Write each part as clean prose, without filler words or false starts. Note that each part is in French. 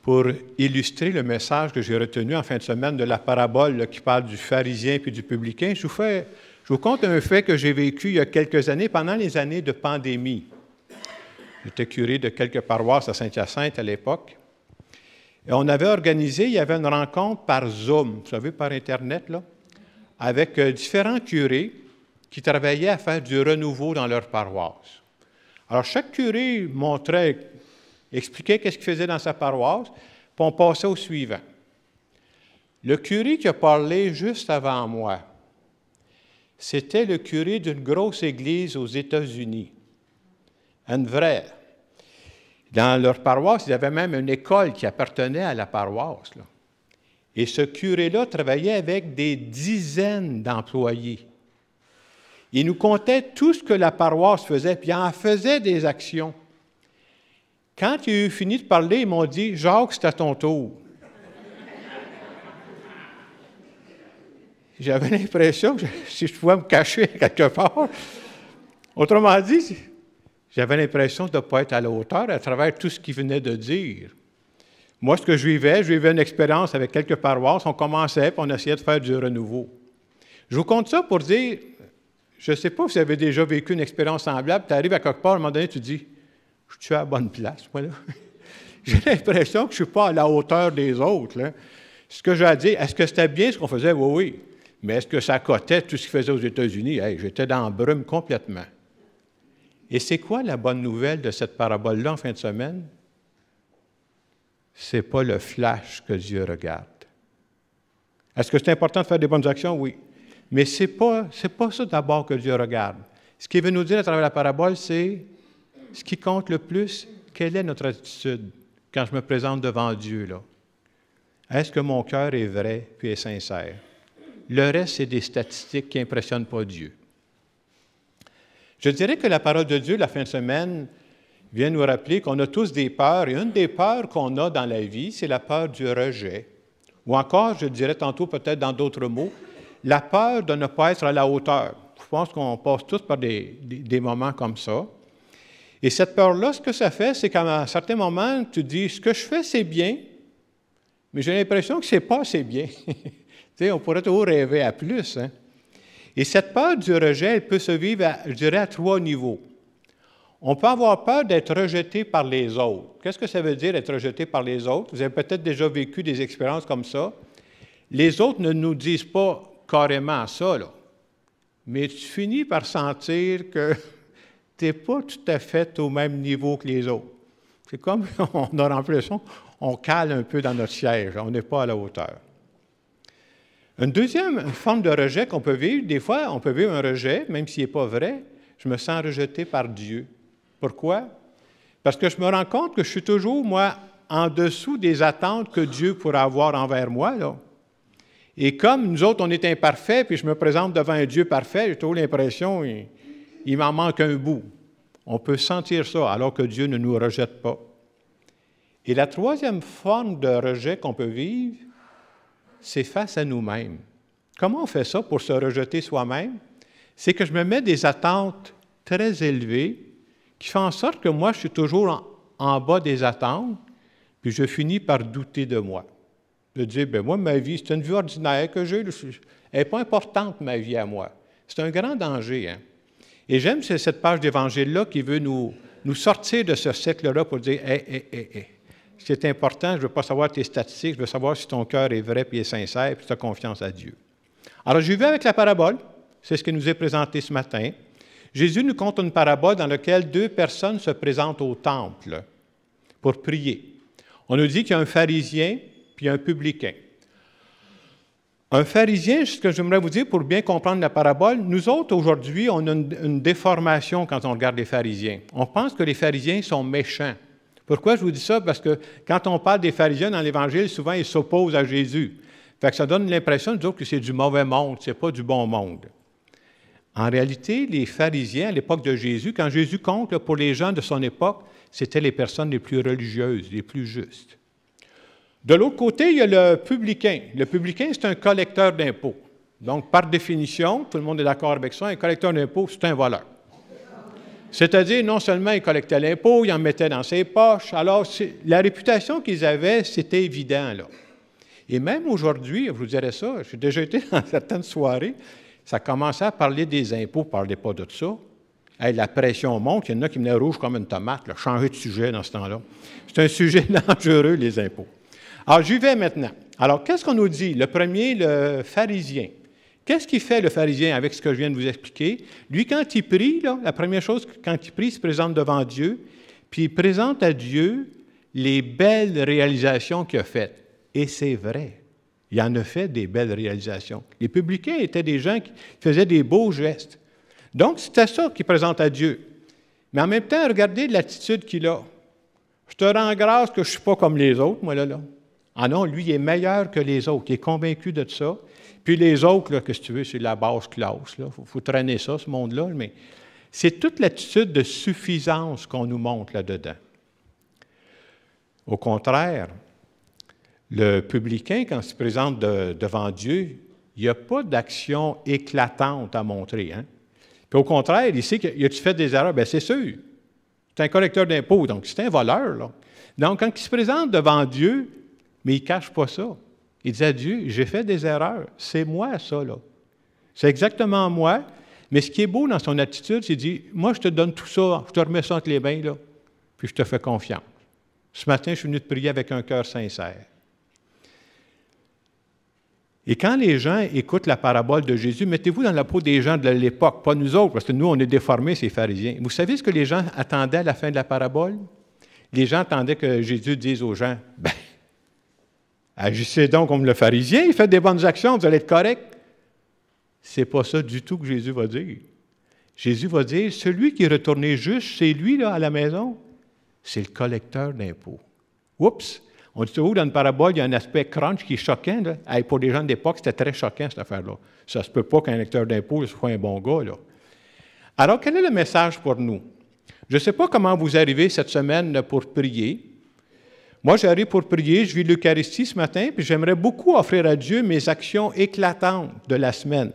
pour illustrer le message que j'ai retenu en fin de semaine de la parabole là, qui parle du pharisien puis du publicain. Je vous conte un fait que j'ai vécu il y a quelques années, pendant les années de pandémie. J'étais curé de quelques paroisses à Saint-Hyacinthe à l'époque. Et on avait organisé, il y avait une rencontre par Zoom, vous savez, par Internet, là, avec différents curés qui travaillaient à faire du renouveau dans leur paroisse. Alors, chaque curé expliquait qu'est-ce qu'il faisait dans sa paroisse, puis on passait au suivant. Le curé qui a parlé juste avant moi, c'était le curé d'une grosse église aux États-Unis, une vraie. Dans leur paroisse, il y avait même une école qui appartenait à la paroisse, là. Et ce curé-là travaillait avec des dizaines d'employés. Il nous contait tout ce que la paroisse faisait, puis il en faisait des actions. Quand il a eu fini de parler, ils m'ont dit « Jacques, c'est à ton tour. » J'avais l'impression que si je pouvais me cacher quelque part, autrement dit, j'avais l'impression de ne pas être à la hauteur à travers tout ce qu'il venait de dire. Moi, ce que je vivais une expérience avec quelques paroisses, on commençait, puis on essayait de faire du renouveau. Je vous compte ça pour dire, je ne sais pas si vous avez déjà vécu une expérience semblable, tu arrives à quelque part, à un moment donné, tu dis, je suis à la bonne place, moi, là. J'ai l'impression que je ne suis pas à la hauteur des autres, là. Ce que j'ai à dire, est-ce que c'était bien ce qu'on faisait? Oui, oui. Mais est-ce que ça cotait tout ce qu'ils faisaient aux États-Unis? Hey, j'étais dans la brume complètement. Et c'est quoi la bonne nouvelle de cette parabole-là en fin de semaine? Ce n'est pas le flash que Dieu regarde. Est-ce que c'est important de faire des bonnes actions? Oui. Mais ce n'est pas ça d'abord que Dieu regarde. Ce qu'il veut nous dire à travers la parabole, c'est ce qui compte le plus, quelle est notre attitude quand je me présente devant Dieu, là? Est-ce que mon cœur est vrai puis est sincère? Le reste, c'est des statistiques qui n'impressionnent pas Dieu. Je dirais que la parole de Dieu, la fin de semaine, vient nous rappeler qu'on a tous des peurs, et une des peurs qu'on a dans la vie, c'est la peur du rejet. Ou encore, je dirais tantôt peut-être dans d'autres mots, la peur de ne pas être à la hauteur. Je pense qu'on passe tous par des moments comme ça. Et cette peur-là, ce que ça fait, c'est qu'à un certain moment, tu te dis, ce que je fais, c'est bien, mais j'ai l'impression que ce n'est pas assez bien. Tu sais, on pourrait toujours rêver à plus, hein? Et cette peur du rejet, elle peut se vivre, je dirais, à 3 niveaux. On peut avoir peur d'être rejeté par les autres. Qu'est-ce que ça veut dire, être rejeté par les autres? Vous avez peut-être déjà vécu des expériences comme ça. Les autres ne nous disent pas carrément ça, là. Mais tu finis par sentir que tu n'es pas tout à fait au même niveau que les autres. C'est comme on a l'impression, on cale un peu dans notre siège, on n'est pas à la hauteur. Une deuxième forme de rejet qu'on peut vivre, des fois, on peut vivre un rejet, même s'il n'est pas vrai, je me sens rejeté par Dieu. Pourquoi? Parce que je me rends compte que je suis toujours, moi, en dessous des attentes que Dieu pourrait avoir envers moi, là. Et comme nous autres, on est imparfaits, puis je me présente devant un Dieu parfait, j'ai toujours l'impression qu'il m'en manque un bout. On peut sentir ça, alors que Dieu ne nous rejette pas. Et la troisième forme de rejet qu'on peut vivre, c'est face à nous-mêmes. Comment on fait ça pour se rejeter soi-même? C'est que je me mets des attentes très élevées qui font en sorte que moi, je suis toujours en bas des attentes, puis je finis par douter de moi. De dire, bien moi, ma vie, c'est une vie ordinaire que j'ai, elle n'est pas importante, ma vie à moi. C'est un grand danger, hein? Et j'aime cette page d'Évangile-là qui veut nous sortir de ce cercle-là pour dire, hé, c'est important, je ne veux pas savoir tes statistiques, je veux savoir si ton cœur est vrai et est sincère, puis tu as confiance à Dieu. Alors, je vais avec la parabole, c'est ce qui nous est présenté ce matin. Jésus nous conte une parabole dans laquelle 2 personnes se présentent au temple pour prier. On nous dit qu'il y a un pharisien puis un publicain. Un pharisien, ce que j'aimerais vous dire pour bien comprendre la parabole, nous autres, aujourd'hui, on a une déformation quand on regarde les pharisiens. On pense que les pharisiens sont méchants. Pourquoi je vous dis ça? Parce que quand on parle des pharisiens dans l'Évangile, souvent, ils s'opposent à Jésus. Fait que ça donne l'impression, nous autres, que c'est du mauvais monde, c'est pas du bon monde. En réalité, les pharisiens, à l'époque de Jésus, quand Jésus compte, là, pour les gens de son époque, c'était les personnes les plus religieuses, les plus justes. De l'autre côté, il y a le publicain. Le publicain, c'est un collecteur d'impôts. Donc, par définition, tout le monde est d'accord avec ça, un collecteur d'impôts, c'est un voleur. C'est-à-dire, non seulement ils collectaient l'impôt, ils en mettaient dans ses poches. Alors, la réputation qu'ils avaient, c'était évident, là. Et même aujourd'hui, je vous dirais ça, j'ai déjà été dans certaines soirées, ça commençait à parler des impôts, ne parlait pas de ça. Hey, la pression monte, il y en a qui venaient rouges comme une tomate, là, changer de sujet dans ce temps-là. C'est un sujet dangereux, les impôts. Alors, j'y vais maintenant. Alors, qu'est-ce qu'on nous dit? Le premier, le pharisien. Qu'est-ce qu'il fait, le pharisien, avec ce que je viens de vous expliquer? Lui, quand il prie, là, la première chose, quand il prie, il se présente devant Dieu, puis il présente à Dieu les belles réalisations qu'il a faites. Et c'est vrai. Il en a fait des belles réalisations. Les publicains étaient des gens qui faisaient des beaux gestes. Donc, c'était ça qu'il présente à Dieu. Mais en même temps, regardez l'attitude qu'il a. Je te rends grâce que je ne suis pas comme les autres, moi, là. Ah non, lui, il est meilleur que les autres. Il est convaincu de ça. Puis les autres, là, qu'est-ce que tu veux, c'est la basse classe. Il faut traîner ça, ce monde-là. Mais c'est toute l'attitude de suffisance qu'on nous montre là-dedans. Au contraire, le publicain, quand il se présente devant Dieu, il n'y a pas d'action éclatante à montrer. Hein? Puis au contraire, il sait qu'il a-tu fait des erreurs? Bien, c'est sûr. C'est un collecteur d'impôts, donc c'est un voleur. Là. Donc, quand il se présente devant Dieu, mais il ne cache pas ça. Il dit à Dieu, j'ai fait des erreurs. C'est moi, ça, là. C'est exactement moi. Mais ce qui est beau dans son attitude, c'est qu'il dit, moi, je te donne tout ça, je te remets ça entre les mains, là, puis je te fais confiance. Ce matin, je suis venu te prier avec un cœur sincère. Et quand les gens écoutent la parabole de Jésus, mettez-vous dans la peau des gens de l'époque, pas nous autres, parce que nous, on est déformés, ces pharisiens. Vous savez ce que les gens attendaient à la fin de la parabole? Les gens attendaient que Jésus dise aux gens, « Ben, agissez donc comme le pharisien, faites des bonnes actions, vous allez être correct. » C'est pas ça du tout que Jésus va dire. Jésus va dire, celui qui est retourné juste, c'est lui, là, à la maison, c'est le collecteur d'impôts. Oups! On dit toujours dans une parabole, il y a un aspect crunch qui est choquant. Là. Hey, pour les gens de l'époque, c'était très choquant, cette affaire-là. Ça ne se peut pas qu'un lecteur d'impôts soit un bon gars. Là. Alors, quel est le message pour nous? Je ne sais pas comment vous arrivez cette semaine pour prier. Moi, j'arrive pour prier, je vis l'Eucharistie ce matin, puis j'aimerais beaucoup offrir à Dieu mes actions éclatantes de la semaine.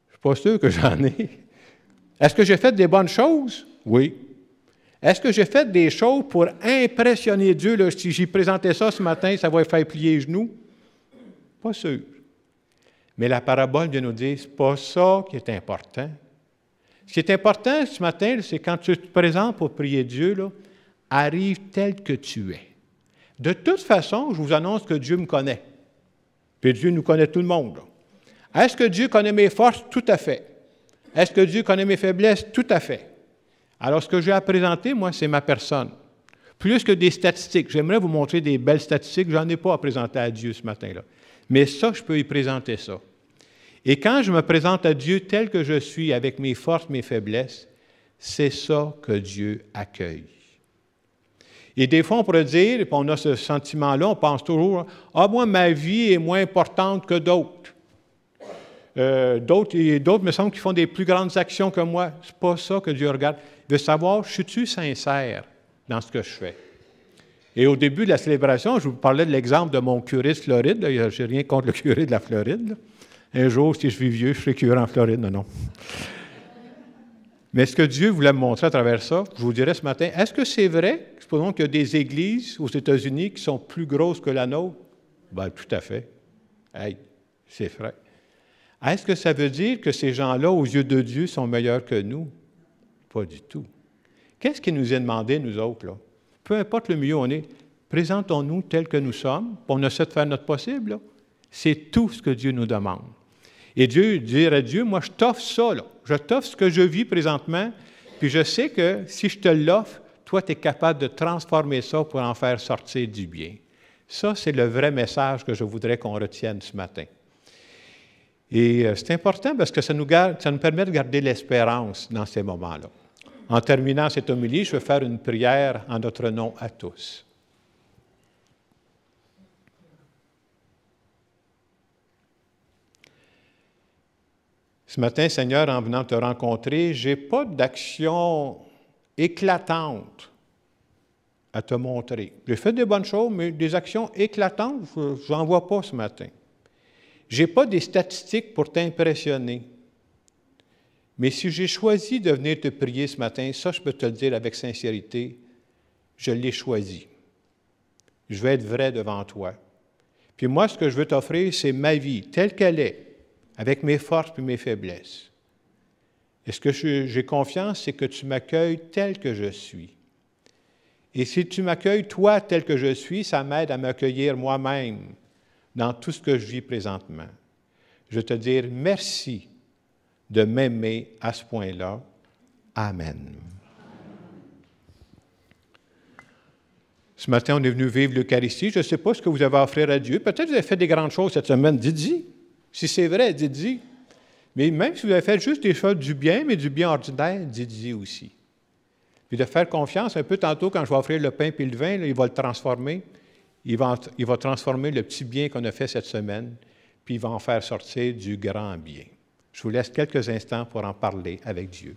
Je ne suis pas sûr que j'en ai. Est-ce que j'ai fait des bonnes choses? Oui. Est-ce que j'ai fait des choses pour impressionner Dieu? Là, si j'y présentais ça ce matin, ça va lui faire plier les genoux? Pas sûr. Mais la parabole vient nous dire, ce n'est pas ça qui est important. Ce qui est important ce matin, c'est quand tu te présentes pour prier Dieu, là, arrive tel que tu es. De toute façon, je vous annonce que Dieu me connaît. Puis Dieu nous connaît tout le monde. Là. Est-ce que Dieu connaît mes forces? Tout à fait. Est-ce que Dieu connaît mes faiblesses? Tout à fait. Alors, ce que j'ai à présenter, moi, c'est ma personne. Plus que des statistiques. J'aimerais vous montrer des belles statistiques. Je n'en ai pas à présenter à Dieu ce matin-là. Mais ça, je peux y présenter ça. Et quand je me présente à Dieu tel que je suis, avec mes forces, mes faiblesses, c'est ça que Dieu accueille. Et des fois, on pourrait dire, et puis on a ce sentiment-là, on pense toujours, « Ah, moi, ma vie est moins importante que d'autres. D'autres, me semble, qui font des plus grandes actions que moi. » Ce n'est pas ça que Dieu regarde. Il veut savoir, suis-tu sincère dans ce que je fais? Et au début de la célébration, je vous parlais de l'exemple de mon curé de Floride. Je n'ai rien contre le curé de la Floride. Là. Un jour, si je suis vieux, je serai curé en Floride. Non. Mais ce que Dieu voulait me montrer à travers ça, je vous dirais ce matin, est-ce que c'est vrai, supposons qu'il y a des églises aux États-Unis qui sont plus grosses que la nôtre? Bien, tout à fait. Hey, c'est vrai. Est-ce que ça veut dire que ces gens-là, aux yeux de Dieu, sont meilleurs que nous? Pas du tout. Qu'est-ce qui nous est demandé, nous autres, là? Peu importe le milieu où on est, présentons-nous tels que nous sommes, puis on essaie de faire notre possible, là. C'est tout ce que Dieu nous demande. Et Dieu, dire à Dieu, moi, je t'offre ça, là. Je t'offre ce que je vis présentement, puis je sais que si je te l'offre, toi, tu es capable de transformer ça pour en faire sortir du bien. Ça, c'est le vrai message que je voudrais qu'on retienne ce matin. Et c'est important parce que ça nous permet de garder l'espérance dans ces moments-là. En terminant cette homélie, je vais faire une prière en notre nom à tous. Ce matin, Seigneur, en venant te rencontrer, je n'ai pas d'action éclatante à te montrer. J'ai fait des bonnes choses, mais des actions éclatantes, je n'en vois pas ce matin. Je n'ai pas des statistiques pour t'impressionner. Mais si j'ai choisi de venir te prier ce matin, ça, je peux te le dire avec sincérité, je l'ai choisi. Je vais être vrai devant toi. Puis moi, ce que je veux t'offrir, c'est ma vie, telle qu'elle est, avec mes forces et mes faiblesses. Et ce que j'ai confiance, c'est que tu m'accueilles tel que je suis. Et si tu m'accueilles, toi, tel que je suis, ça m'aide à m'accueillir moi-même dans tout ce que je vis présentement. Je veux te dire merci de m'aimer à ce point-là. Amen. Ce matin, on est venu vivre l'Eucharistie. Je ne sais pas ce que vous avez à offrir à Dieu. Peut-être que vous avez fait des grandes choses cette semaine. Dites-y. Si c'est vrai, dites-y. Mais même si vous avez fait juste des choses du bien, mais du bien ordinaire, dites-y aussi. Puis de faire confiance, un peu tantôt, quand je vais offrir le pain et le vin, là, il va le transformer. Il va transformer le petit bien qu'on a fait cette semaine, puis il va en faire sortir du grand bien. Je vous laisse quelques instants pour en parler avec Dieu.